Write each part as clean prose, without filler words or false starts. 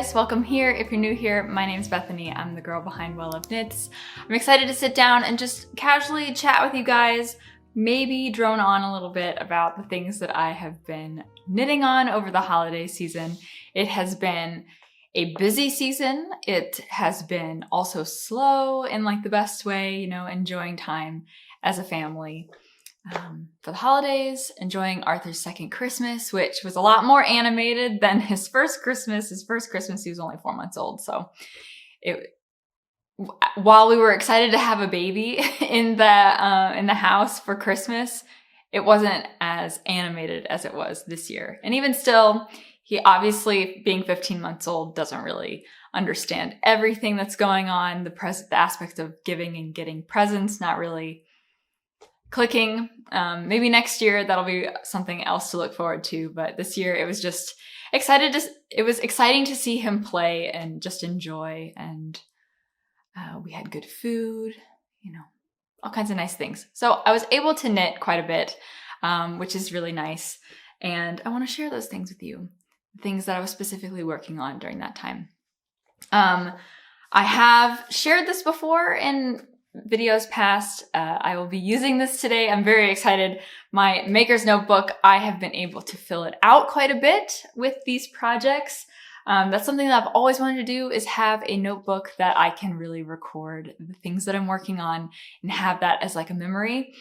guys, welcome here. If you're new here, my name's Bethany. I'm the girl behind Well Loved Knits. I'm excited to sit down and just casually chat with you guys, maybe drone on a little bit about the things that I have been knitting on over the holiday season. It has been a busy season. It has been also slow in like the best way, you know, enjoying time as a family. For the holidays, enjoying Arthur's second Christmas, which was a lot more animated than his first Christmas. His first Christmas, he was only 4 months old. So while we were excited to have a baby in the house for Christmas, it wasn't as animated as it was this year. And even still, he obviously, being 15 months old, doesn't really understand everything that's going on. The aspect of giving and getting presents, not really clicking. Maybe next year that'll be something else to look forward to, but this year it was just it was exciting to see him play and just enjoy, and we had good food, you know, all kinds of nice things. So I was able to knit quite a bit, which is really nice, and I want to share those things with you, the things that I was specifically working on during that time. I have shared this before in videos past. I will be using this today. I'm very excited. My maker's notebook, I have been able to fill it out quite a bit with these projects. That's something that I've always wanted to do, is have a notebook that I can really record the things that I'm working on and have that as like a memory.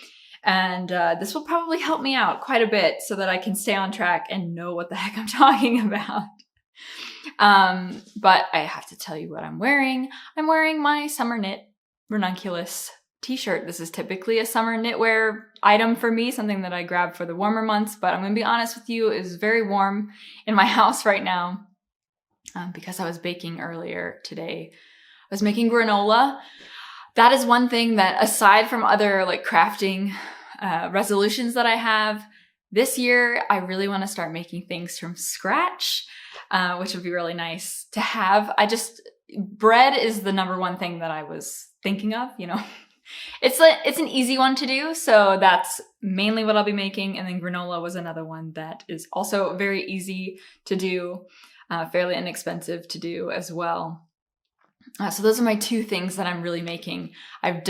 And this will probably help me out quite a bit so that I can stay on track and know what the heck I'm talking about. But I have to tell you what I'm wearing. I'm wearing my summer knit ranunculus t-shirt. This is typically a summer knitwear item for me, something that I grab for the warmer months, but I'm going to be honest with you, it is very warm in my house right now because I was baking earlier today. I was making granola. That is one thing that, aside from other like crafting resolutions that I have, this year I really want to start making things from scratch, which would be really nice to have. Bread is the number one thing that I was thinking of, you know. It's an easy one to do, so that's mainly what I'll be making. And then granola was another one that is also very easy to do, fairly inexpensive to do as well. So those are my two things that I'm really making. I'm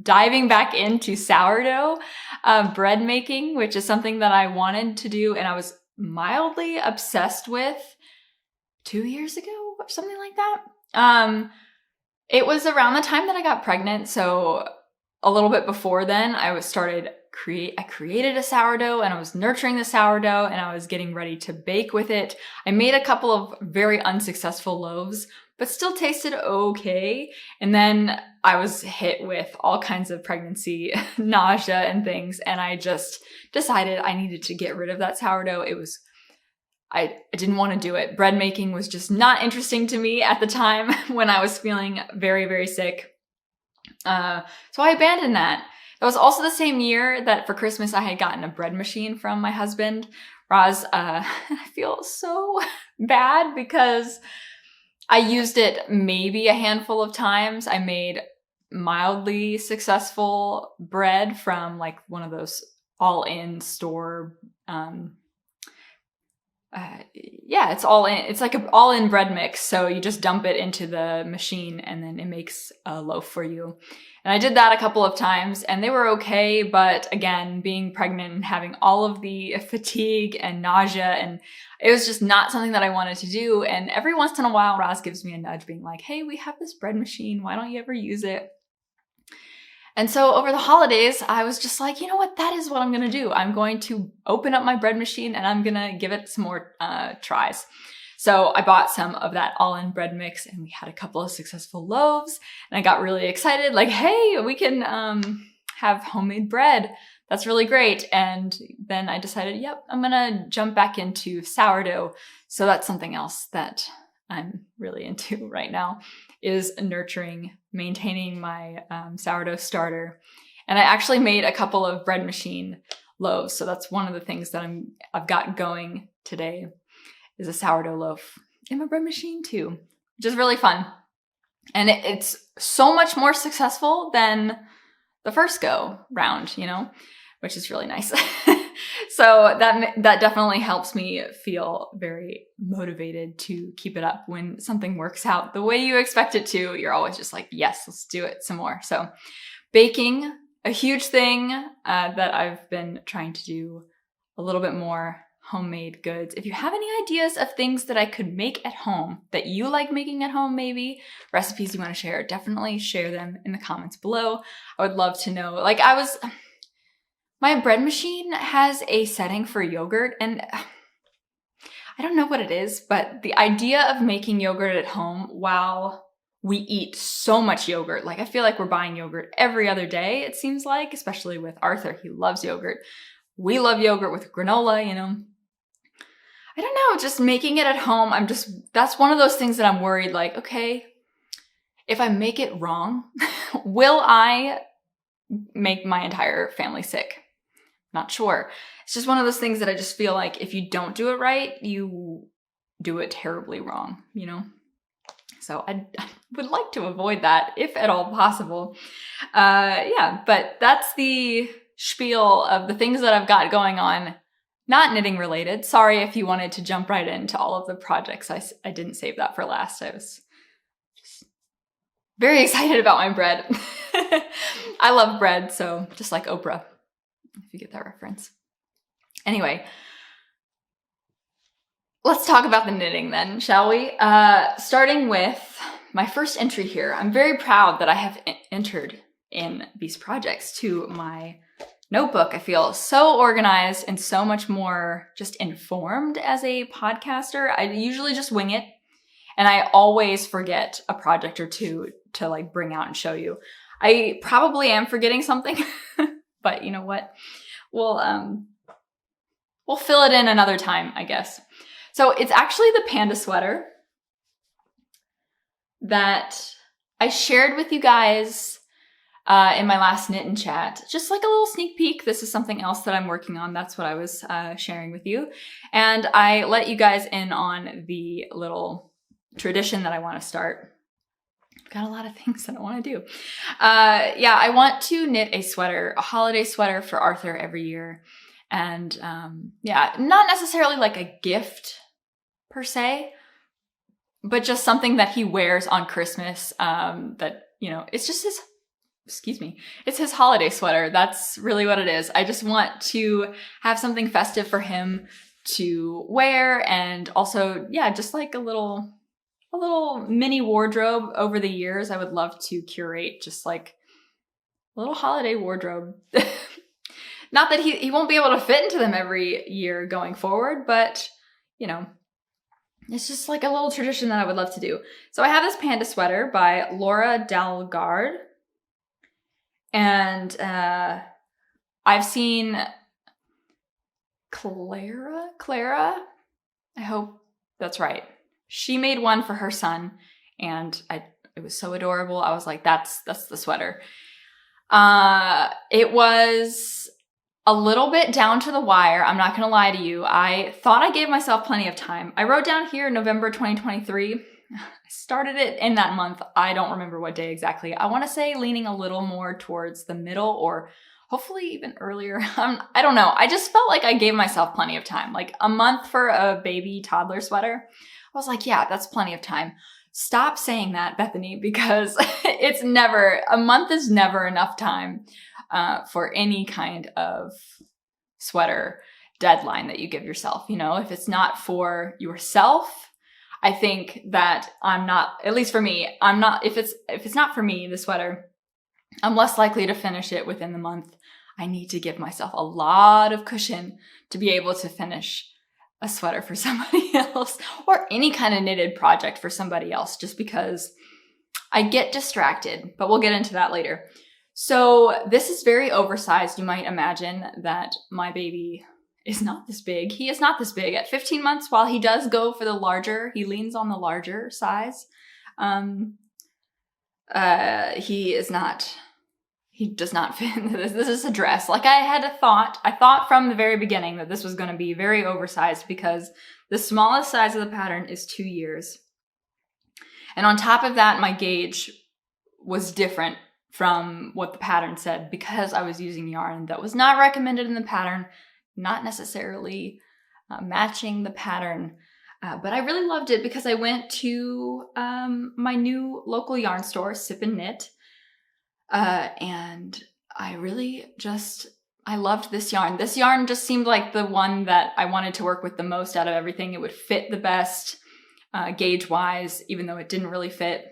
diving back into sourdough bread making, which is something that I wanted to do and I was mildly obsessed with 2 years ago or something like that. It was around the time that I got pregnant, so a little bit before then, I created a sourdough and I was nurturing the sourdough and I was getting ready to bake with it. I made a couple of very unsuccessful loaves, but still tasted okay. And then I was hit with all kinds of pregnancy nausea and things, and I just decided I needed to get rid of that sourdough. I didn't want to do it. Bread making was just not interesting to me at the time when I was feeling very, very sick. So I abandoned that. It was also the same year that for Christmas I had gotten a bread machine from my husband. Roz, I feel so bad because I used it maybe a handful of times. I made mildly successful bread from like one of those all-in store it's all in. It's like an all-in bread mix. So you just dump it into the machine and then it makes a loaf for you. And I did that a couple of times and they were okay. But again, being pregnant and having all of the fatigue and nausea, and it was just not something that I wanted to do. And every once in a while, Roz gives me a nudge being like, hey, we have this bread machine. Why don't you ever use it? And so over the holidays, I was just like, you know what? That is what I'm going to do. I'm going to open up my bread machine and I'm going to give it some more tries. So I bought some of that all-in bread mix and we had a couple of successful loaves and I got really excited. Like, hey, we can have homemade bread. That's really great. And then I decided, yep, I'm going to jump back into sourdough. So that's something else that I'm really into right now, is nurturing, maintaining my sourdough starter. And I actually made a couple of bread machine loaves. So that's one of the things that I've got going today, is a sourdough loaf in my bread machine too, which is really fun. And it's so much more successful than the first go round, you know, which is really nice. So that definitely helps me feel very motivated to keep it up. When something works out the way you expect it to, you're always just like, yes, let's do it some more. So baking, a huge thing that I've been trying to do a little bit more. Homemade goods. If you have any ideas of things that I could make at home that you like making at home, maybe recipes you want to share, definitely share them in the comments below. I would love to know. Like my bread machine has a setting for yogurt, and I don't know what it is, but the idea of making yogurt at home while we eat so much yogurt, like I feel like we're buying yogurt every other day, it seems like, especially with Arthur. He loves yogurt. We love yogurt with granola, you know. I don't know, just making it at home, that's one of those things that I'm worried, like, okay, if I make it wrong, will I make my entire family sick? Not sure. It's just one of those things that I just feel like if you don't do it right, you do it terribly wrong, you know? So I would like to avoid that if at all possible. Yeah, but that's the spiel of the things that I've got going on. Not knitting related. Sorry if you wanted to jump right into all of the projects. I didn't save that for last. I was just very excited about my bread. I love bread, so just like Oprah, if you get that reference. Anyway, let's talk about the knitting then, shall we? Starting with my first entry here. I'm very proud that I have entered in these projects to my notebook. I feel so organized and so much more just informed as a podcaster. I usually just wing it, and I always forget a project or two to like bring out and show you. I probably am forgetting something, but you know what? We'll fill it in another time, I guess. So it's actually the Panda sweater that I shared with you guys in my last knit and chat. Just like a little sneak peek. This is something else that I'm working on. That's what I was sharing with you. And I let you guys in on the little tradition that I want to start. I've got a lot of things that I want to do. Yeah, I want to knit a sweater, a holiday sweater for Arthur every year. And yeah, not necessarily like a gift per se, but just something that he wears on Christmas that, you know, it's just his, it's his holiday sweater. That's really what it is. I just want to have something festive for him to wear, and also, yeah, just like a little mini wardrobe over the years. I would love to curate just like a little holiday wardrobe. Not that he won't be able to fit into them every year going forward, but you know, it's just like a little tradition that I would love to do. So I have this Panda sweater by Laura Dalgard. And I've seen Clara, I hope that's right. She made one for her son, and it was so adorable. I was like, that's the sweater. It was a little bit down to the wire. I'm not going to lie to you. I thought I gave myself plenty of time. I wrote down here November 2023. I started it in that month. I don't remember what day exactly. I want to say leaning a little more towards the middle, or hopefully even earlier. I don't know. I just felt like I gave myself plenty of time. Like a month for a baby toddler sweater. I was like, yeah, that's plenty of time. Stop saying that, Bethany, because a month is never enough time for any kind of sweater deadline that you give yourself. You know, if it's not for yourself, I think that at least for me, if it's not for me, the sweater, I'm less likely to finish it within the month. I need to give myself a lot of cushion to be able to finish a sweater for somebody else, or any kind of knitted project for somebody else, just because I get distracted, but we'll get into that later. So this is very oversized. You might imagine that my baby is not this big. He is not this big at 15 months. While he does go for the larger, he leans on the larger size. He does not fit into this. This is a dress. Like I thought from the very beginning that this was going to be very oversized, because the smallest size of the pattern is 2 years. And on top of that, my gauge was different from what the pattern said, because I was using yarn that was not recommended in the pattern. not necessarily matching the pattern. But I really loved it because I went to my new local yarn store, Sip and Knit, and I really I loved this yarn. This yarn just seemed like the one that I wanted to work with the most out of everything. It would fit the best gauge-wise, even though it didn't really fit.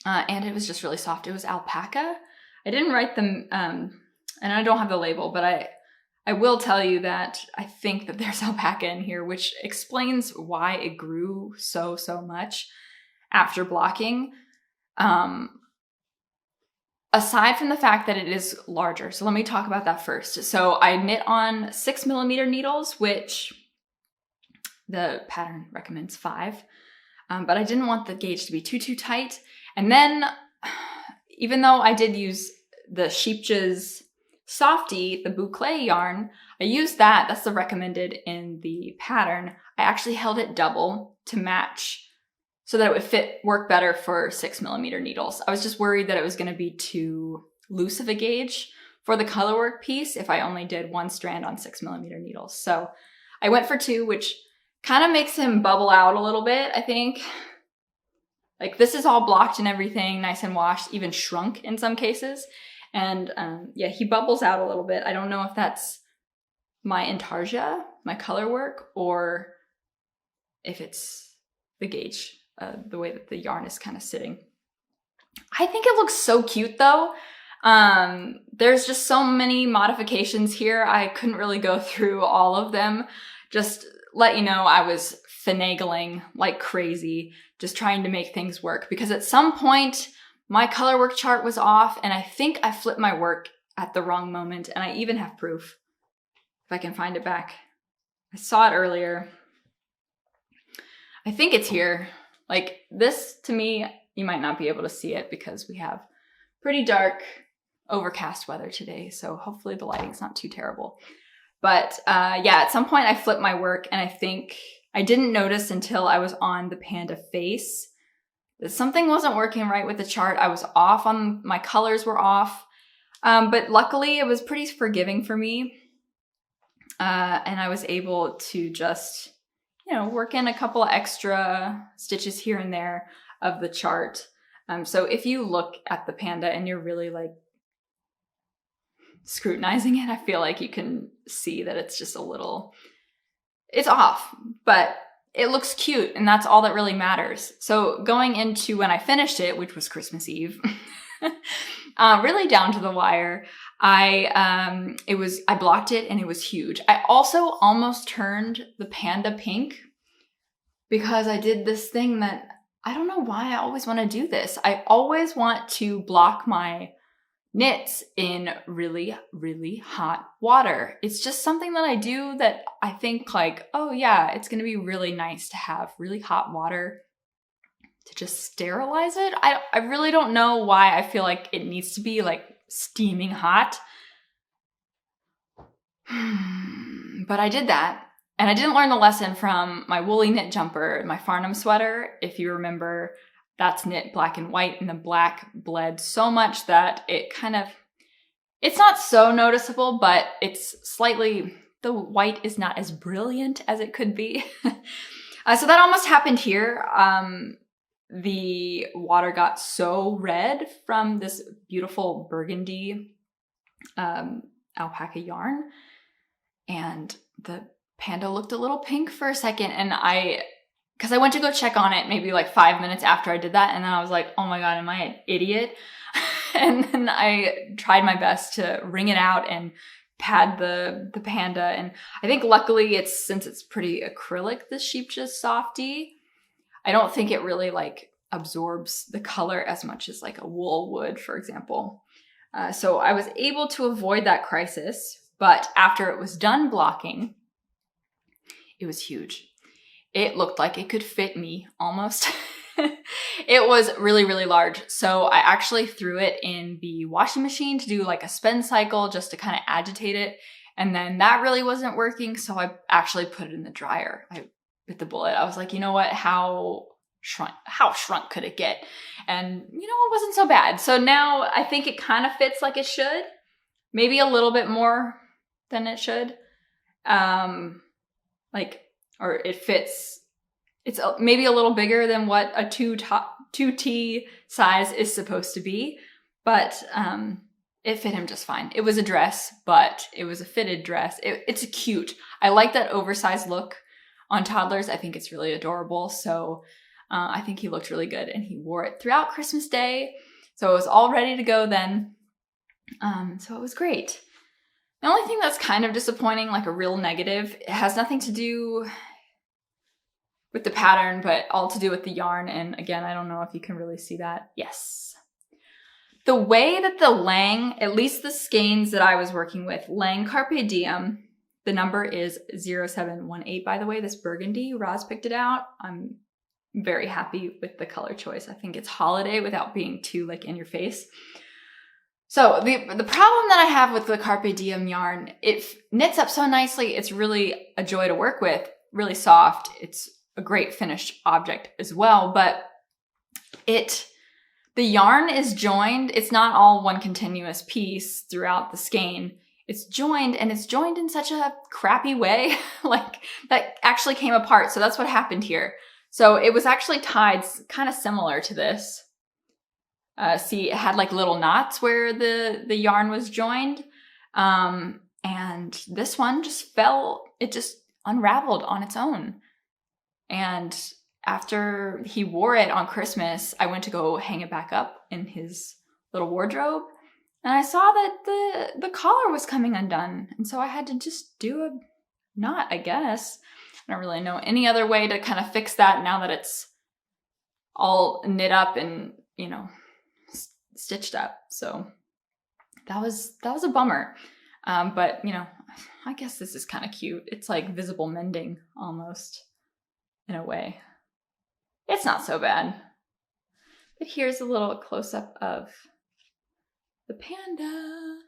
And it was just really soft. It was alpaca. I didn't write them, and I don't have the label, but I will tell you that I think that there's alpaca in here, which explains why it grew so much after blocking. Aside from the fact that it is larger. So let me talk about that first. So I knit on 6mm needles, which the pattern recommends 5. But I didn't want the gauge to be too tight. And then, even though I did use the Sheepja's Softy, the boucle yarn, I used that. That's the recommended in the pattern. I actually held it double to match so that it would work better for 6mm needles. I was just worried that it was going to be too loose of a gauge for the colorwork piece if I only did 1 strand on 6mm needles. So I went for 2, which kind of makes him bubble out a little bit, I think. Like, this is all blocked and everything, nice and washed, even shrunk in some cases. And yeah, he bubbles out a little bit. I don't know if that's my intarsia, my color work, or if it's the gauge, the way that the yarn is kind of sitting. I think it looks so cute though. There's just so many modifications here. I couldn't really go through all of them. Just let you know, I was finagling like crazy, just trying to make things work, because at some point my color work chart was off, and I think I flipped my work at the wrong moment, and I even have proof if I can find it back. I saw it earlier. I think it's here. Like, this to me, you might not be able to see it because we have pretty dark, overcast weather today, so hopefully the lighting's not too terrible. But yeah, at some point I flipped my work, and I think I didn't notice until I was on the Panda face that something wasn't working right with the chart. I was off on, my colors were off, but luckily it was pretty forgiving for me. And I was able to just, work in a couple of extra stitches here and there of the chart. So if you look at the Panda and you're really like scrutinizing it, I feel like you can see that it's just it's off, but it looks cute, and that's all that really matters. So going into when I finished it, which was Christmas Eve, really down to the wire, I blocked it and it was huge. I also almost turned the Panda pink because I did this thing that I don't know why I always want to do this. I always want to block my knits in really hot water. It's just something that I do that I think like, oh yeah, it's going to be really nice to have really hot water to just sterilize it. I really don't know why I feel like it needs to be like steaming hot. But I did that, and I didn't learn the lesson from my woolly knit jumper, my Farnham sweater. If you remember, that's knit black and white, and the black bled so much that it's not so noticeable, but it's slightly, the white is not as brilliant as it could be. So that almost happened here. The water got so red from this beautiful burgundy alpaca yarn, and the Panda looked a little pink for a second, and because I went to go check on it maybe like 5 minutes after I did that, and then I was like, oh my god, am I an idiot? And then I tried my best to wring it out and pad the Panda, and I think luckily since it's pretty acrylic, the Sheepja's Softy, I don't think it really like absorbs the color as much as like a wool would, for example. So I was able to avoid that crisis, but after it was done blocking, it was huge. It looked like it could fit me almost. It was really large. So I actually threw it in the washing machine to do like a spin cycle just to kind of agitate it. And then that really wasn't working. So I actually put it in the dryer. I bit the bullet. I was like, you know what? How shrunk could it get? And it wasn't so bad. So now I think it kind of fits like it should. Maybe a little bit more than it should. or it fits. It's maybe a little bigger than what a 2T size is supposed to be, but it fit him just fine. It was a dress, but it was a fitted dress. It's cute. I like that oversized look on toddlers. I think it's really adorable. So I think he looked really good, and he wore it throughout Christmas Day. So it was all ready to go then. So it was great. The only thing that's kind of disappointing, like a real negative, it has nothing to do with the pattern, but all to do with the yarn. And again, I don't know if you can really see that. Yes. The way that the Lang, at least the skeins that I was working with, Lang Carpe Diem, the number is 0718, by the way, this burgundy. Roz picked it out. I'm very happy with the color choice. I think it's holiday without being too like in your face. So the problem that I have with the Carpe Diem yarn, it knits up so nicely. It's really a joy to work with, really soft. It's a great finished object as well, but the yarn is joined. It's not all one continuous piece throughout the skein. It's joined, and it's joined in such a crappy way, like that actually came apart. So that's what happened here. So it was actually tied kind of similar to this. See, it had like little knots where the yarn was joined. And this one just fell, it just unraveled on its own. And after he wore it on Christmas, I went to go hang it back up in his little wardrobe. And I saw that the collar was coming undone. And so I had to just do a knot, I guess. I don't really know any other way to kind of fix that now that it's all knit up and, you know, stitched up. So that was a bummer. But, you know, I guess this is kind of cute. It's like visible mending almost in a way. It's not so bad. But here's a little close-up of the panda.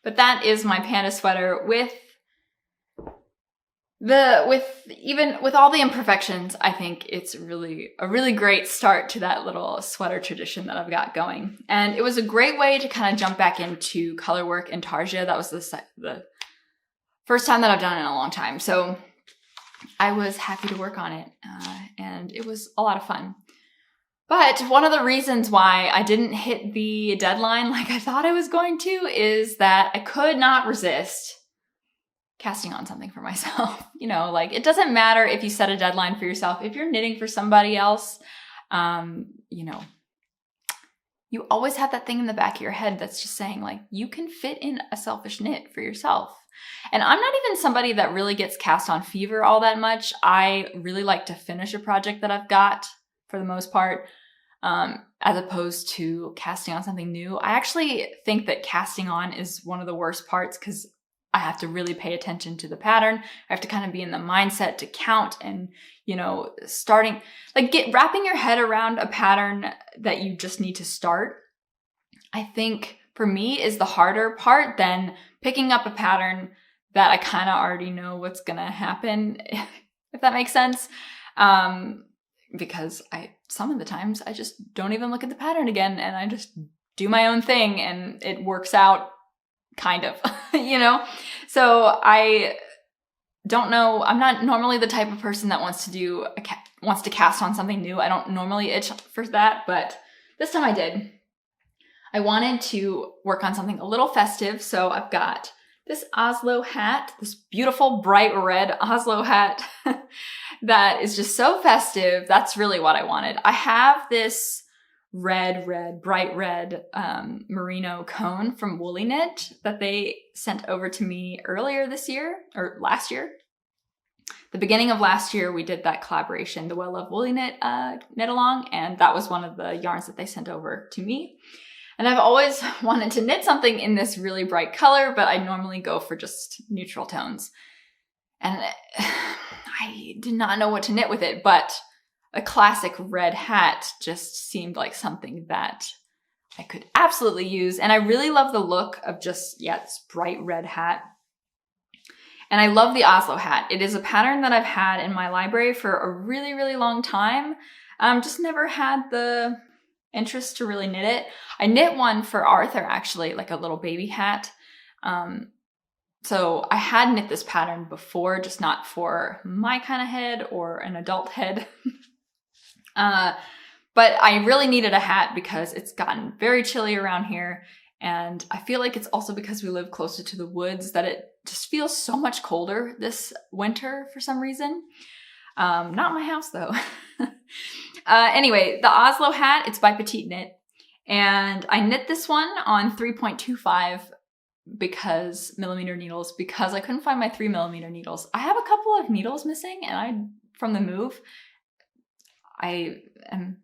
But that is my panda sweater with all the imperfections. I think it's really a really great start to that little sweater tradition that I've got going. And it was a great way to kind of jump back into color work in Tarsia. That was the first time that I've done it in a long time. So I was happy to work on it, and it was a lot of fun. But one of the reasons why I didn't hit the deadline like I thought I was going to is that I could not resist casting on something for myself. You know, like it doesn't matter if you set a deadline for yourself. If you're knitting for somebody else, you know, you always have that thing in the back of your head that's just saying like, you can fit in a selfish knit for yourself. And I'm not even somebody that really gets cast on fever all that much. I really like to finish a project that I've got for the most part, as opposed to casting on something new. I actually think that casting on is one of the worst parts because I have to really pay attention to the pattern. I have to kind of be in the mindset to count and, you know, wrapping your head around a pattern that you just need to start, I think for me is the harder part than picking up a pattern that I kind of already know what's going to happen, if that makes sense. Because some of the times I just don't even look at the pattern again and I just do my own thing and it works out kind of, you know? So I don't know. I'm not normally the type of person that wants to cast on something new. I don't normally itch for that, but this time I did. I wanted to work on something a little festive. So I've got this Oslo hat, this beautiful bright red Oslo hat that is just so festive. That's really what I wanted. I have this bright red merino cone from Woolly Knit that they sent over to me earlier this year, or last year. The beginning of last year, we did that collaboration, the Well Love Woolly Knit knit along, and that was one of the yarns that they sent over to me. And I've always wanted to knit something in this really bright color, but I normally go for just neutral tones. And I did not know what to knit with it, but a classic red hat just seemed like something that I could absolutely use. And I really love the look of just, this bright red hat. And I love the Oslo hat. It is a pattern that I've had in my library for a really, really long time. Just never had the interest to really knit it. I knit one for Arthur, actually, like a little baby hat. So I had knit this pattern before, just not for my kind of head or an adult head. But I really needed a hat because it's gotten very chilly around here. And I feel like it's also because we live closer to the woods that it just feels so much colder this winter for some reason. Not my house though. Anyway, the Oslo hat, it's by Petite Knit. And I knit this one on 3.25 millimeter needles because I couldn't find my 3mm needles. I have a couple of needles missing and from the move, I am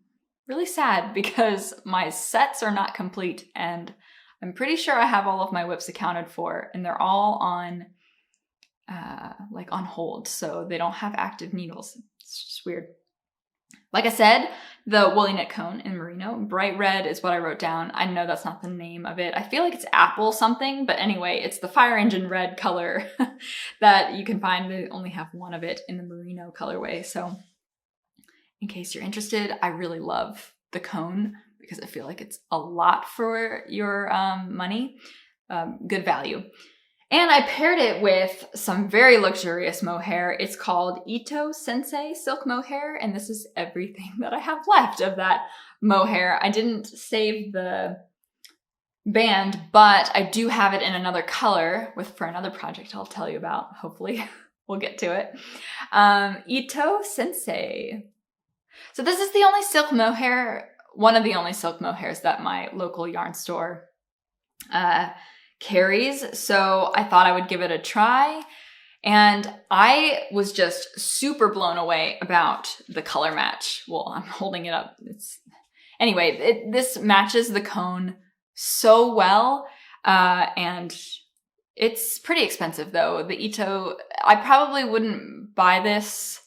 really sad because my sets are not complete and I'm pretty sure I have all of my whips accounted for and they're all on on hold, so they don't have active needles. It's just weird. Like I said, the woolly knit cone in merino, bright red is what I wrote down. I know that's not the name of it. I feel like it's apple something, but anyway, it's the fire engine red color that you can find. They only have one of it in the merino colorway. So in case you're interested, I really love the cone because I feel like it's a lot for your money. Good value. And I paired it with some very luxurious mohair. It's called Ito Sensei Silk Mohair, and this is everything that I have left of that mohair. I didn't save the band, but I do have it in another color for another project I'll tell you about. Hopefully we'll get to it. Ito Sensei. So this is the only silk mohair, one of the only silk mohairs that my local yarn store carries. So I thought I would give it a try. And I was just super blown away about the color match. Well, I'm holding it up. This matches the cone so well. And it's pretty expensive though. The Ito, I probably wouldn't buy this.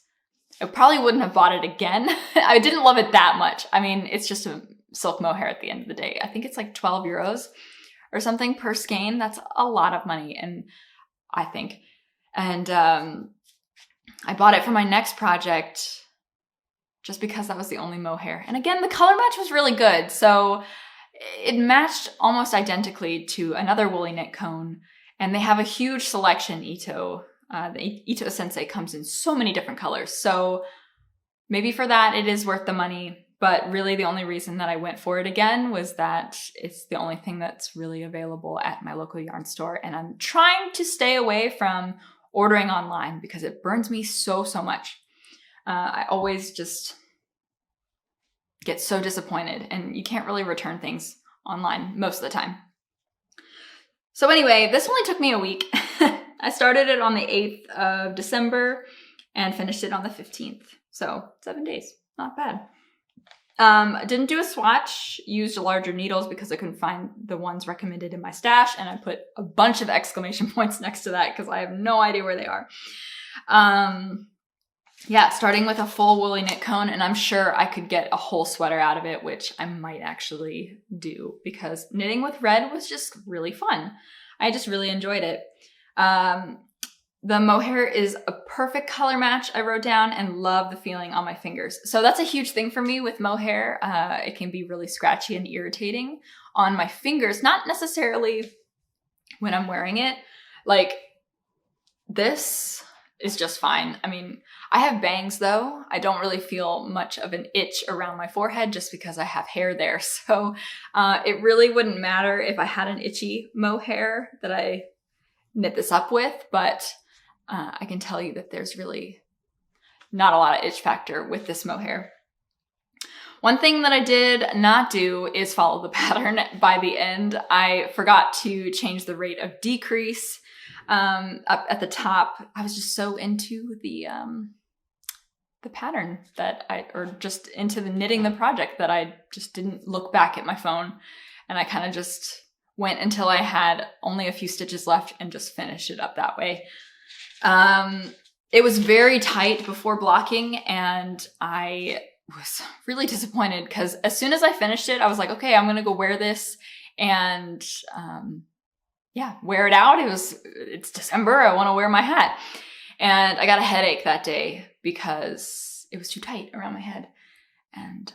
I probably wouldn't have bought it again. I didn't love it that much. I mean, it's just a silk mohair at the end of the day. I think it's like 12 euros or something per skein. That's a lot of money, and I think. And I bought it for my next project just because that was the only mohair. And again, the color match was really good. So it matched almost identically to another woolly knit cone. And they have a huge selection, Ito. The Ito Sensei comes in so many different colors. So maybe for that, it is worth the money. But really the only reason that I went for it again was that it's the only thing that's really available at my local yarn store. And I'm trying to stay away from ordering online because it burns me so much. I always just get so disappointed, and you can't really return things online most of the time. So anyway, this only took me a week. I started it on the 8th of December and finished it on the 15th. So 7 days, not bad. I didn't do a swatch, used larger needles because I couldn't find the ones recommended in my stash, and I put a bunch of exclamation points next to that because I have no idea where they are. Starting with a full woolly knit cone, and I'm sure I could get a whole sweater out of it, which I might actually do because knitting with red was just really fun. I just really enjoyed it. The mohair is a perfect color match, I wrote down, and love the feeling on my fingers. So that's a huge thing for me with mohair. It can be really scratchy and irritating on my fingers, not necessarily when I'm wearing it. Like, this is just fine. I mean, I have bangs though. I don't really feel much of an itch around my forehead just because I have hair there. So it really wouldn't matter if I had an itchy mohair that I knit this up with, but I can tell you that there's really not a lot of itch factor with this mohair. One thing that I did not do is follow the pattern by the end. I forgot to change the rate of decrease up at the top. I was just so into the pattern or just into the knitting the project that I just didn't look back at my phone, and I kind of just went until I had only a few stitches left and just finished it up that way. It was very tight before blocking, and I was really disappointed because as soon as I finished it, I was like, okay, I'm gonna go wear this and wear it out. It's December, I want to wear my hat. And I got a headache that day because it was too tight around my head. And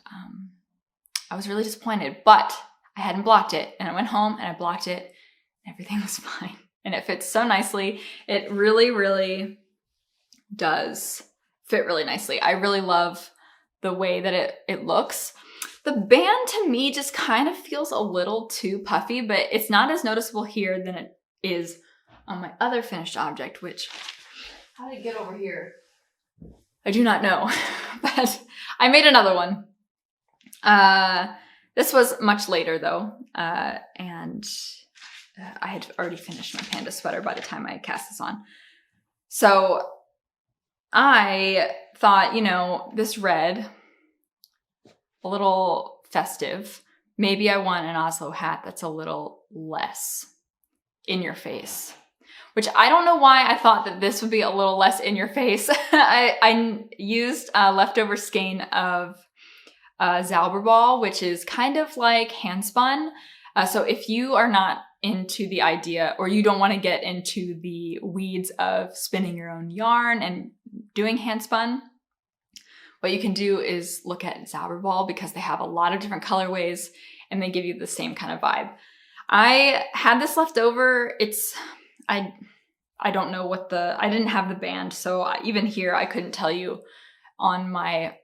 I was really disappointed, but I hadn't blocked it. And I went home and I blocked it and everything was fine. And it fits so nicely. It really, really does fit really nicely. I really love the way that it looks. The band to me just kind of feels a little too puffy, but it's not as noticeable here than it is on my other finished object, which, how did it get over here? I do not know, but I made another one. This was much later though, and I had already finished my panda sweater by the time I cast this on. So I thought, you know, this red, a little festive. Maybe I want an Oslo hat that's a little less in your face, which I don't know why I thought that this would be a little less in your face. I used a leftover skein of Zauberball, which is kind of like hand spun. So if you are not into the idea, or you don't want to get into the weeds of spinning your own yarn and doing hand spun, what you can do is look at Zauberball because they have a lot of different colorways and they give you the same kind of vibe. I had this left over. I don't know what I didn't have the band. So even here, I couldn't tell you on my,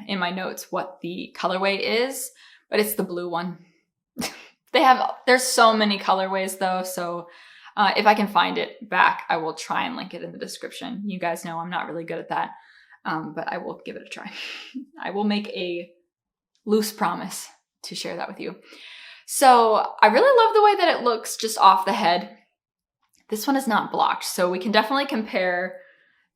in my notes what the colorway is, but it's the blue one. There's so many colorways though. So if I can find it back, I will try and link it in the description. You guys know I'm not really good at that. But I will give it a try. I will make a loose promise to share that with you. So I really love the way that it looks just off the head. This one is not blocked, so we can definitely compare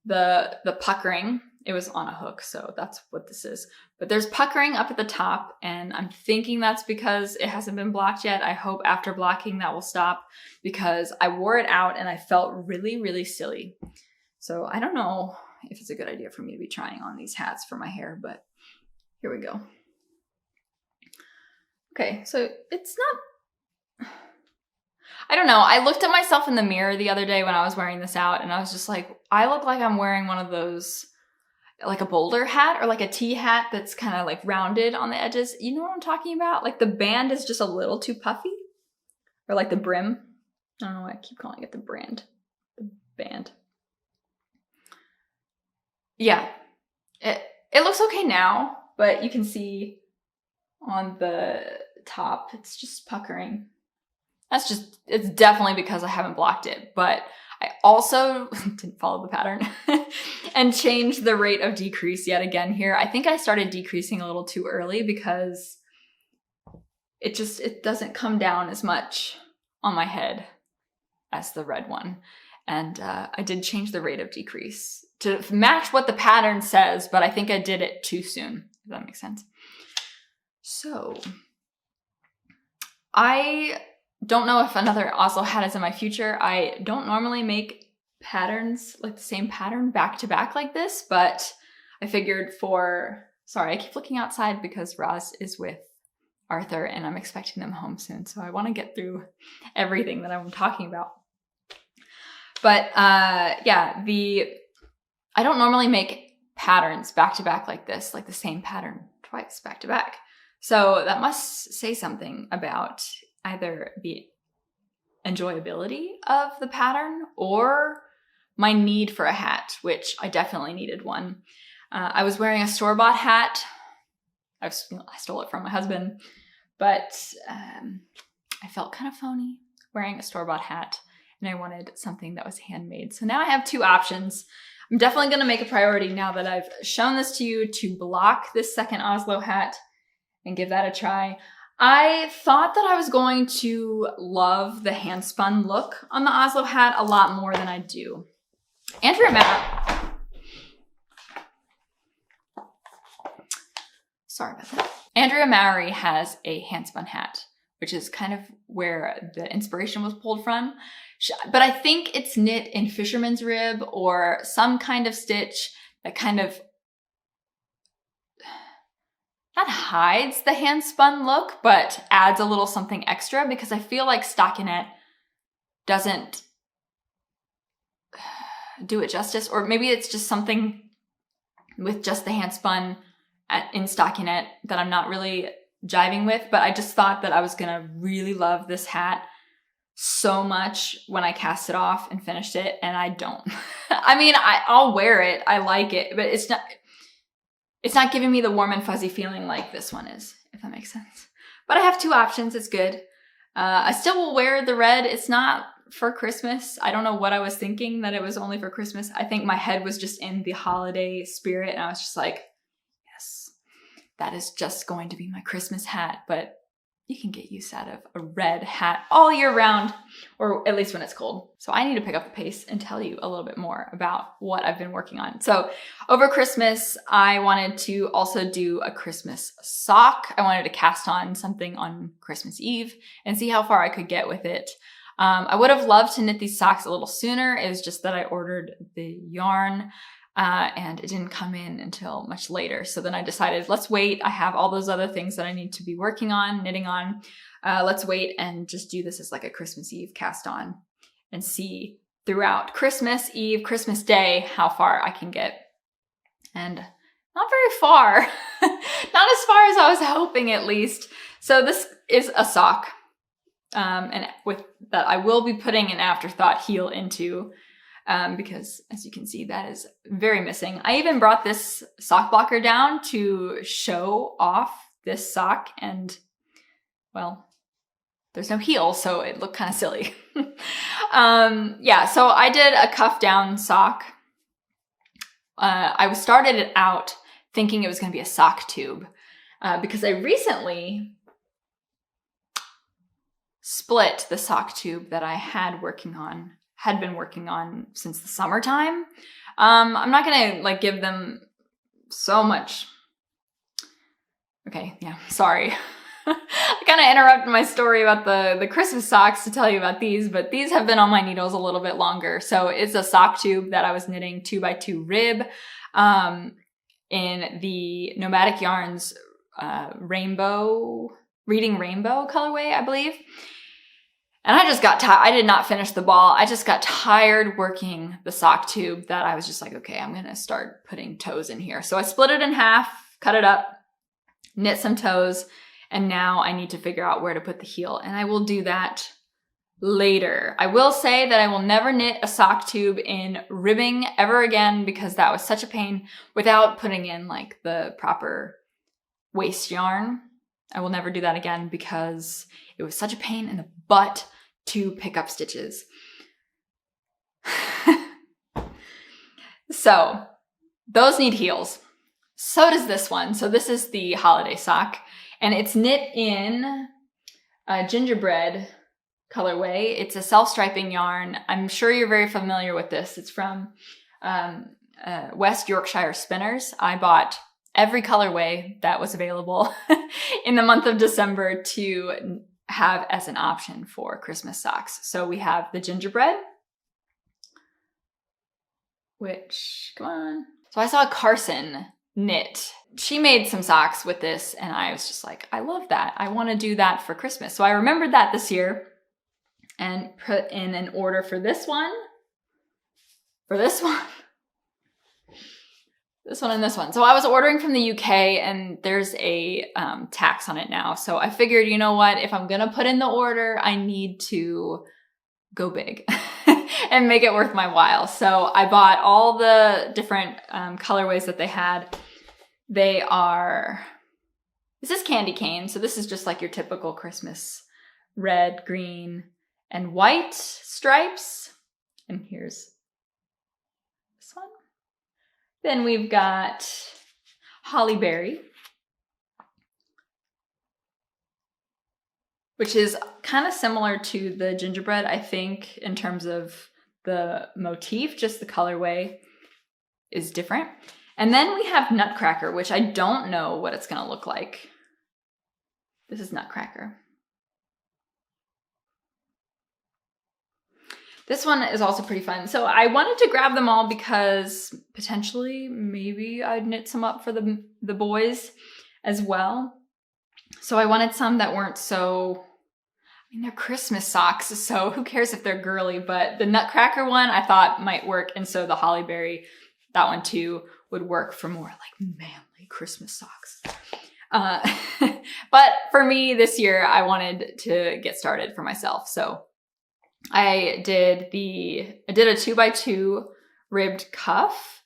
the puckering. It was on a hook, so that's what this is. But there's puckering up at the top, and I'm thinking that's because it hasn't been blocked yet. I hope after blocking that will stop, because I wore it out and I felt really, really silly. So I don't know if it's a good idea for me to be trying on these hats for my hair, but here we go. Okay, so it's not, I don't know. I looked at myself in the mirror the other day when I was wearing this out, and I was just like, I look like I'm wearing one of those, like a boulder hat or like a tea hat that's kind of like rounded on the edges. You know what I'm talking about? Like the band is just a little too puffy, or like the brim. I don't know why I keep calling it the band. Yeah, it looks okay now, but you can see on the top, it's just puckering. It's definitely because I haven't blocked it, but I also didn't follow the pattern and changed the rate of decrease yet again here. I think I started decreasing a little too early because it doesn't come down as much on my head as the red one. And I did change the rate of decrease to match what the pattern says, but I think I did it too soon, if that makes sense. So I don't know if another Oslo hat is in my future. I don't normally make patterns, like the same pattern back to back like this, but I figured sorry, I keep looking outside because Roz is with Arthur and I'm expecting them home soon. So I want to get through everything that I'm talking about. But yeah, I don't normally make patterns back to back like this, like the same pattern twice back to back. So that must say something about either the enjoyability of the pattern or my need for a hat, which I definitely needed one. I was wearing a store-bought hat. I stole it from my husband, but I felt kind of phony wearing a store-bought hat, and I wanted something that was handmade. So now I have two options. I'm definitely going to make a priority now that I've shown this to you to block this second Oslo hat and give that a try. I thought that I was going to love the hand-spun look on the Oslo hat a lot more than I do. Andrea Mowry has a hand-spun hat, which is kind of where the inspiration was pulled from. But I think it's knit in fisherman's rib or some kind of stitch that kind of not hides the hand spun look, but adds a little something extra, because I feel like stockinette doesn't do it justice. Or maybe it's just something with just the hand spun in stockinette that I'm not really jiving with, but I just thought that I was gonna really love this hat so much when I cast it off and finished it, and I don't. I mean, I'll wear it, I like it, but it's not giving me the warm and fuzzy feeling like this one is, if that makes sense. But I have two options, it's good. I still will wear the red. It's not for Christmas. I don't know what I was thinking that it was only for Christmas. I think my head was just in the holiday spirit, and I was just like, yes, that is just going to be my Christmas hat. But you can get use out of a red hat all year round, or at least when it's cold. So I need to pick up the pace and tell you a little bit more about what I've been working on. So over Christmas, I wanted to also do a Christmas sock. I wanted to cast on something on Christmas Eve and see how far I could get with it. I would have loved to knit these socks a little sooner. It was just that I ordered the yarn and it didn't come in until much later. So then I decided, let's wait. I have all those other things that I need to be working on, knitting on. Let's wait and just do this as like a Christmas Eve cast on and see throughout Christmas Eve, Christmas Day, how far I can get. And not very far, not as far as I was hoping at least. So this is a sock. And with that, I will be putting an afterthought heel into, because as you can see, that is very missing. I even brought this sock blocker down to show off this sock, and well, there's no heel, so it looked kind of silly. Yeah, so I did a cuff down sock. I started it out thinking it was going to be a sock tube, because I recently split the sock tube that I had been working on since the summertime. I'm not gonna like give them so much. Okay, yeah, sorry. I kind of interrupted my story about the Christmas socks to tell you about these, but these have been on my needles a little bit longer. So it's a sock tube that I was knitting 2x2 rib in the Nomadic Yarns Reading Rainbow colorway, I believe. And I just got tired. I did not finish the ball. I just got tired working the sock tube that I was just like, okay, I'm going to start putting toes in here. So I split it in half, cut it up, knit some toes, and now I need to figure out where to put the heel. And I will do that later. I will say that I will never knit a sock tube in ribbing ever again, because that was such a pain without putting in like the proper waist yarn. I will never do that again because it was such a pain in the butt to pick up stitches. So those need heels. So does this one. So this is the holiday sock, and it's knit in a gingerbread colorway. It's a self-striping yarn. I'm sure you're very familiar with this. It's from West Yorkshire Spinners. I bought every colorway that was available in the month of December to have as an option for Christmas socks. So we have the gingerbread, which, come on. So I saw Carson knit. She made some socks with this, and I was just like, I love that. I want to do that for Christmas. So I remembered that this year and put in an order for this one, this one, and this one. So I was ordering from the UK, and there's a tax on it now. So I figured, you know what? If I'm going to put in the order, I need to go big and make it worth my while. So I bought all the different colorways that they had. This is candy cane. So this is just like your typical Christmas red, green, and white stripes. And here's this one. Then we've got Holly Berry, which is kind of similar to the gingerbread, I think, in terms of the motif, just the colorway is different. And then we have Nutcracker, which I don't know what it's going to look like. This is Nutcracker. This one is also pretty fun. So I wanted to grab them all because potentially maybe I'd knit some up for the boys as well. So I wanted some that weren't so, I mean, they're Christmas socks, so who cares if they're girly, but the Nutcracker one I thought might work. And so the Holly Berry, that one too, would work for more like manly Christmas socks. But for me this year, I wanted to get started for myself. So I did a 2x2 ribbed cuff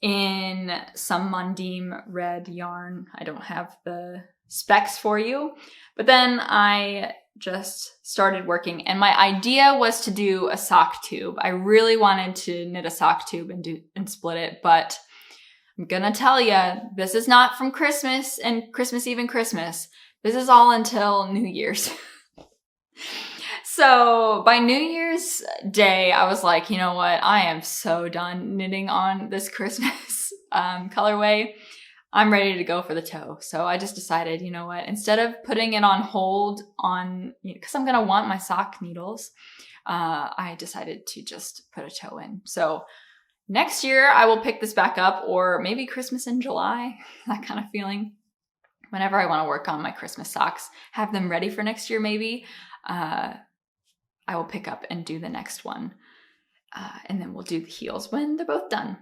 in some Mondim red yarn. I don't have the specs for you, but then I just started working, and my idea was to do a sock tube. I really wanted to knit a sock tube and split it, but I'm gonna tell you, this is not from Christmas and Christmas Eve and Christmas. This is all until New Year's. So by New Year's Day, I was like, you know what? I am so done knitting on this Christmas colorway. I'm ready to go for the toe. So I just decided, you know what? Instead of putting it on hold because I'm going to want my sock needles, I decided to just put a toe in. So next year I will pick this back up, or maybe Christmas in July, that kind of feeling. Whenever I want to work on my Christmas socks, have them ready for next year maybe, I will pick up and do the next one. And then we'll do the heels when they're both done.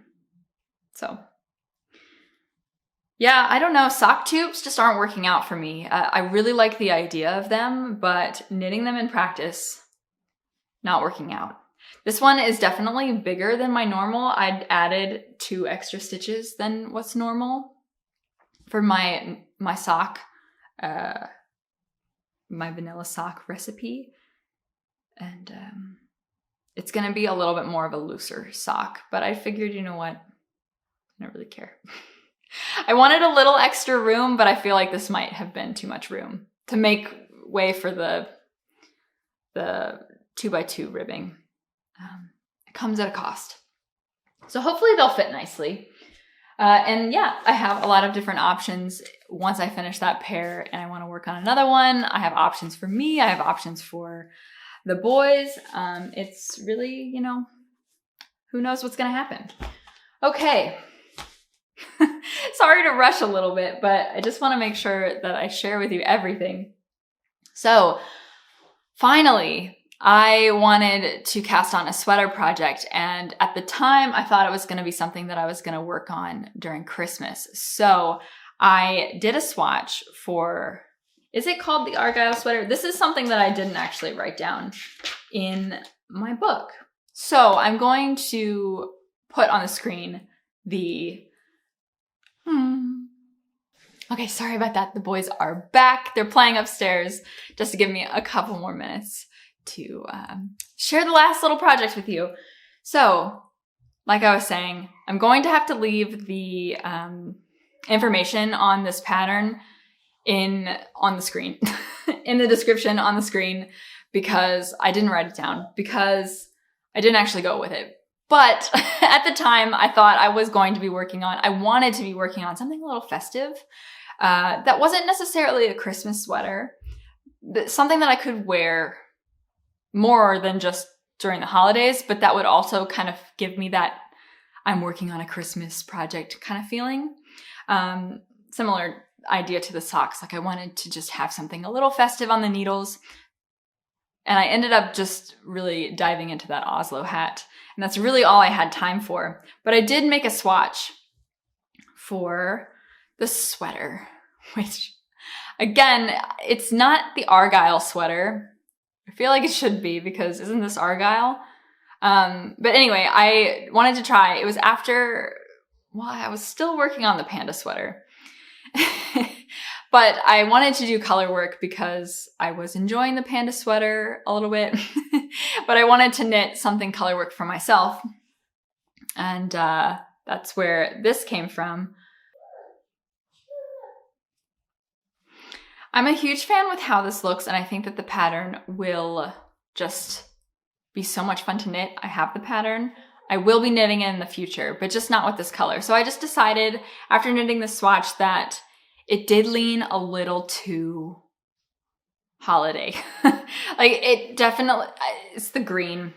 So yeah, I don't know. Sock tubes just aren't working out for me. I really like the idea of them, but knitting them in practice, not working out. This one is definitely bigger than my normal. I'd added 2 extra stitches than what's normal for my sock, my vanilla sock recipe. And it's going to be a little bit more of a looser sock, but I figured, you know what? I don't really care. I wanted a little extra room, but I feel like this might have been too much room to make way for the 2x2 ribbing. It comes at a cost. So hopefully they'll fit nicely. And yeah, I have a lot of different options. Once I finish that pair and I want to work on another one, I have options for me. I have options for the boys. It's really, who knows what's going to happen. Okay. Sorry to rush a little bit, but I just want to make sure that I share with you everything. So finally, I wanted to cast on a sweater project, and at the time I thought it was going to be something that I was going to work on during Christmas. So I did a swatch for, is it called the Argyle sweater? This is something that I didn't actually write down in my book. So I'm going to put on the screen the Okay, sorry about that. The boys are back. They're playing upstairs just to give me a couple more minutes to share the last little project with you. So, like I was saying, I'm going to have to leave the information on this pattern on the screen, in the description on the screen, because I didn't write it down, because I didn't actually go with it. But at the time, I thought I wanted to be working on something a little festive. That wasn't necessarily a Christmas sweater, something that I could wear more than just during the holidays, but that would also kind of give me that I'm working on a Christmas project kind of feeling. Similar idea to the socks. Like I wanted to just have something a little festive on the needles. And I ended up just really diving into that Oslo hat. And that's really all I had time for. But I did make a swatch for the sweater, which, again, it's not the Argyle sweater. I feel like it should be, because isn't this Argyle? But anyway, I wanted to try. It was after, I was still working on the Panda sweater. But I wanted to do color work because I was enjoying the Panda sweater a little bit. But I wanted to knit something color work for myself. And that's where this came from. I'm a huge fan with how this looks, and I think that the pattern will just be so much fun to knit. I have the pattern. I will be knitting it in the future, but just not with this color. So I just decided after knitting the swatch that it did lean a little too holiday. Like it definitely, it's the green,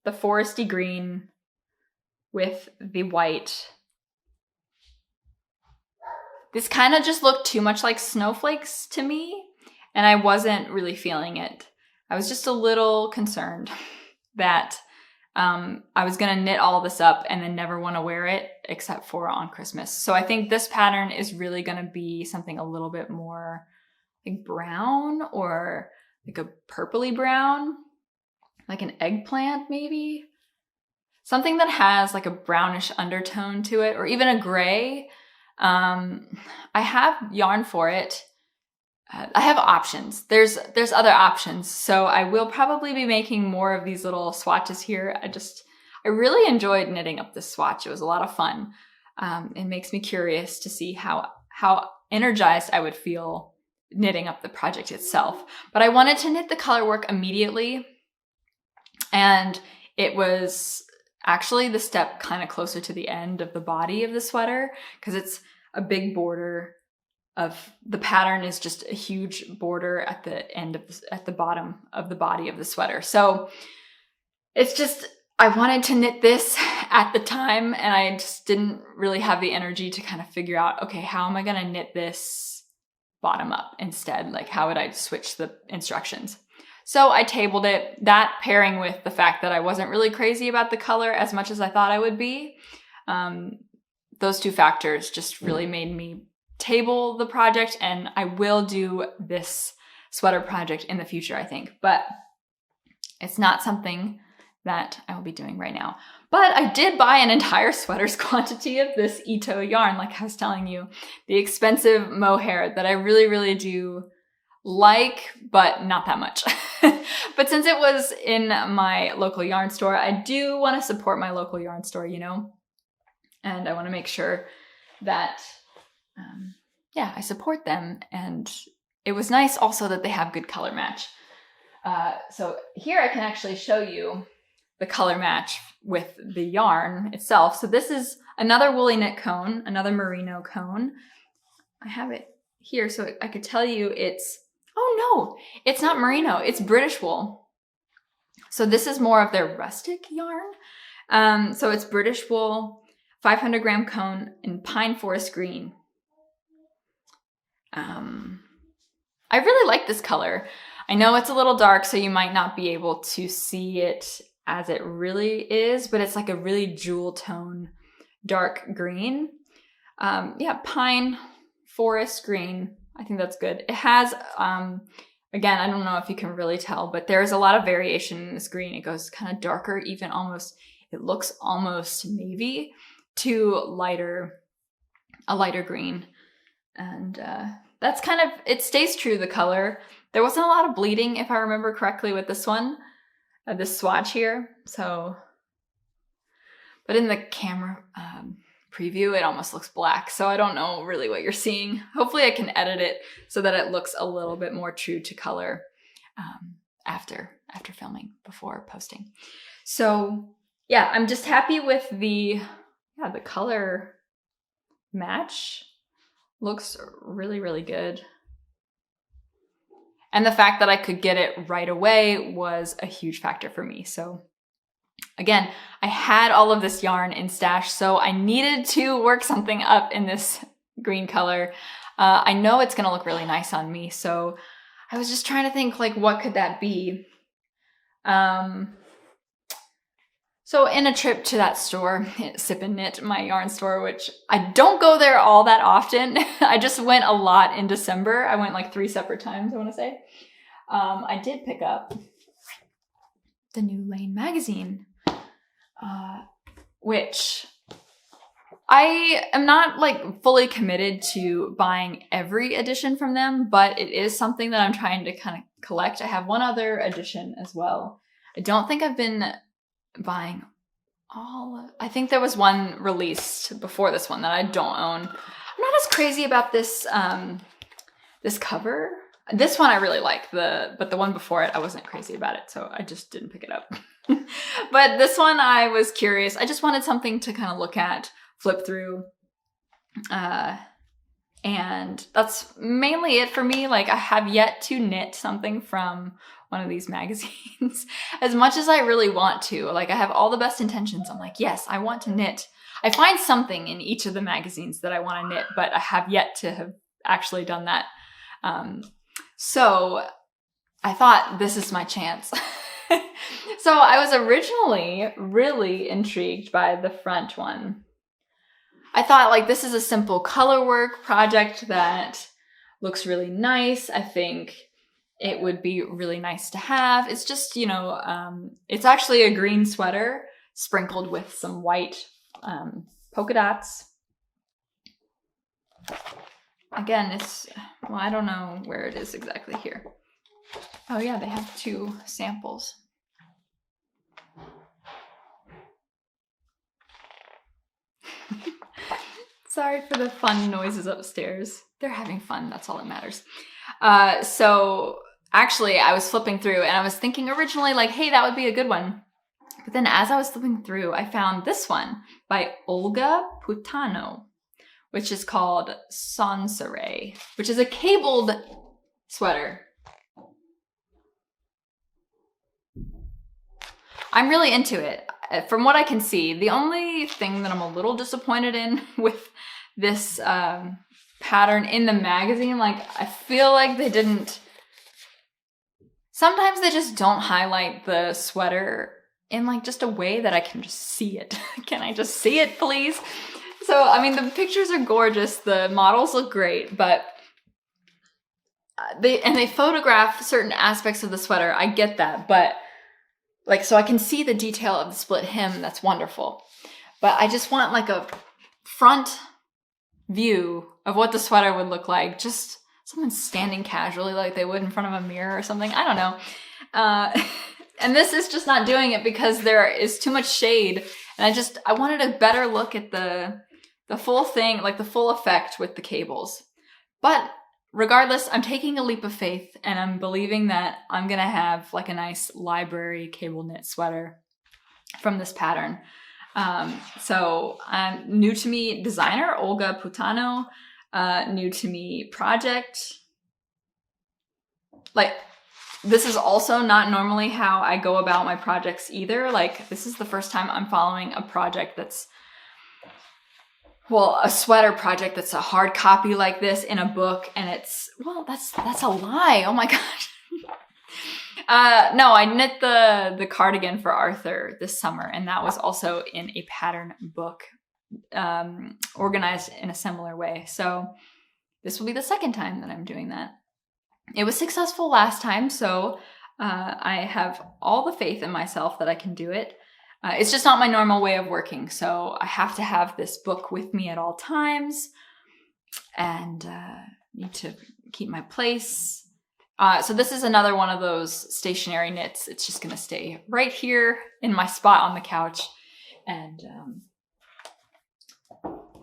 the foresty green with the white. This kind of just looked too much like snowflakes to me, and I wasn't really feeling it. I was just a little concerned that I was going to knit all this up and then never want to wear it except for on Christmas. So I think this pattern is really going to be something a little bit more like brown or like a purpley brown, like an eggplant maybe. Something that has like a brownish undertone to it, or even a gray. I have yarn for it. I have options. There's other options. So I will probably be making more of these little swatches here. I really enjoyed knitting up this swatch. It was a lot of fun. It makes me curious to see how energized I would feel knitting up the project itself. But I wanted to knit the color work immediately. And it was actually the step kind of closer to the end of the body of the sweater, because it's a big border of the pattern is just a huge border at the end of at the bottom of the body of the sweater. So it's just, I wanted to knit this at the time and I just didn't really have the energy to kind of figure out, okay, how am I going to knit this bottom up instead? Like, how would I switch the instructions? So I tabled it, that pairing with the fact that I wasn't really crazy about the color as much as I thought I would be. Those two factors just really made me table the project, and I will do this sweater project in the future, I think, but it's not something that I will be doing right now. But I did buy an entire sweater's quantity of this Ito yarn, like I was telling you, the expensive mohair that I really, really do like, but not that much. But since it was in my local yarn store, I do want to support my local yarn store, you know, and I want to make sure that yeah, I support them. And it was nice also that they have good color match. So here I can actually show you the color match with the yarn itself. So this is another woolly knit cone, another merino cone. I have it here so I could tell you it's, oh no, it's not merino, it's British wool. So this is more of their rustic yarn. So it's British wool, 500 gram cone in pine forest green. I really like this color. I know it's a little dark, so you might not be able to see it as it really is, but it's like a really jewel tone, dark green. Yeah, pine forest green. I think that's good. It has, again, I don't know if you can really tell, but there's a lot of variation in this green. It goes kind of darker, even almost, it looks almost navy to a lighter green. And that's kind of, it stays true to the color. There wasn't a lot of bleeding, if I remember correctly, with this one, this swatch here. So, but in the camera preview, it almost looks black. So I don't know really what you're seeing. Hopefully I can edit it so that it looks a little bit more true to color after filming, before posting. So yeah, I'm just happy with the color match. Looks really, really good. And the fact that I could get it right away was a huge factor for me. So again, I had all of this yarn in stash, so I needed to work something up in this green color. I know it's gonna look really nice on me, so I was just trying to think, like, what could that be? So in a trip to that store, Sip and Knit, my yarn store, which I don't go there all that often. I just went a lot in December. I went like 3 separate times, I want to say. I did pick up the new Lane magazine, which I am not like fully committed to buying every edition from them, but it is something that I'm trying to kind of collect. I have one other edition as well. I don't think I've been buying all. I think there was one released before this one that I don't own. I'm not as crazy about this this cover. This one I really like, but the one before it I wasn't crazy about it, so I just didn't pick it up. But this one I was curious. I just wanted something to kind of look at, flip through, and that's mainly it for me. Like, I have yet to knit something from one of these magazines as much as I really want to. Like, I have all the best intentions. I'm like, yes, I want to knit. I find something in each of the magazines that I want to knit, but I have yet to have actually done that. So I thought, this is my chance. So I was originally really intrigued by the front one. I thought like this is a simple color work project that looks really nice. I think it would be really nice to have. It's just, you know, it's actually a green sweater sprinkled with some white polka dots. Again, it's, well, I don't know where it is exactly here. Oh yeah, they have 2 samples. Sorry for the fun noises upstairs. They're having fun, that's all that matters. So actually I was flipping through and I was thinking originally like, hey, that would be a good one. But then as I was flipping through, I found this one by Olga Putano, which is called Sansare, which is a cabled sweater. I'm really into it. From what I can see, the only thing that I'm a little disappointed in with this pattern in the magazine, like I feel like they didn't, sometimes they just don't highlight the sweater in like just a way that I can just see it. Can I just see it, please? So, I mean, the pictures are gorgeous. The models look great, but they photograph certain aspects of the sweater. I get that, but like, so I can see the detail of the split hem. That's wonderful. But I just want like a front view of what the sweater would look like. Just someone standing casually like they would in front of a mirror or something. I don't know. And this is just not doing it because there is too much shade. And I wanted a better look at the full thing, like the full effect with the cables. But regardless, I'm taking a leap of faith and I'm believing that I'm gonna have like a nice library cable knit sweater from this pattern. So new to me designer, Olga Putano, new to me project. Like, this is also not normally how I go about my projects either. Like, this is the first time I'm following a project that's, well, a sweater project that's a hard copy like this in a book, and it's, well, that's a lie. Oh my gosh. No, I knit the cardigan for Arthur this summer, and that was also in a pattern book, organized in a similar way. So this will be the second time that I'm doing that. It was successful last time, so I have all the faith in myself that I can do it. It's just not my normal way of working, so I have to have this book with me at all times and need to keep my place. So this is another one of those stationary knits. It's just going to stay right here in my spot on the couch. And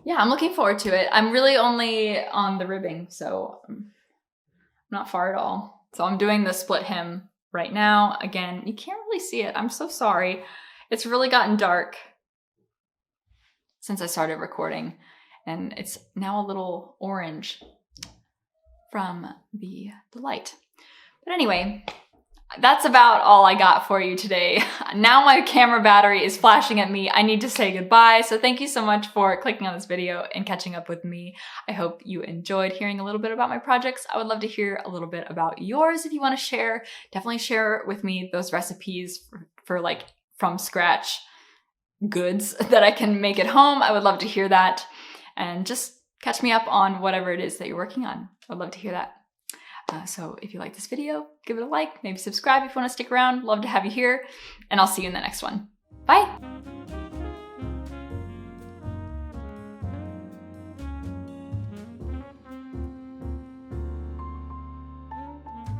yeah, I'm looking forward to it. I'm really only on the ribbing, so I'm not far at all. So I'm doing the split hem right now. Again, you can't really see it. I'm so sorry. It's really gotten dark since I started recording, and it's now a little orange from the light. But anyway, that's about all I got for you today. Now my camera battery is flashing at me. I need to say goodbye. So thank you so much for clicking on this video and catching up with me. I hope you enjoyed hearing a little bit about my projects. I would love to hear a little bit about yours if you want to share. Definitely share with me those recipes for like from scratch goods that I can make at home. I would love to hear that. And just catch me up on whatever it is that you're working on. I'd love to hear that. So if you like this video, give it a like, maybe subscribe if you want to stick around. Love to have you here, and I'll see you in the next one. Bye!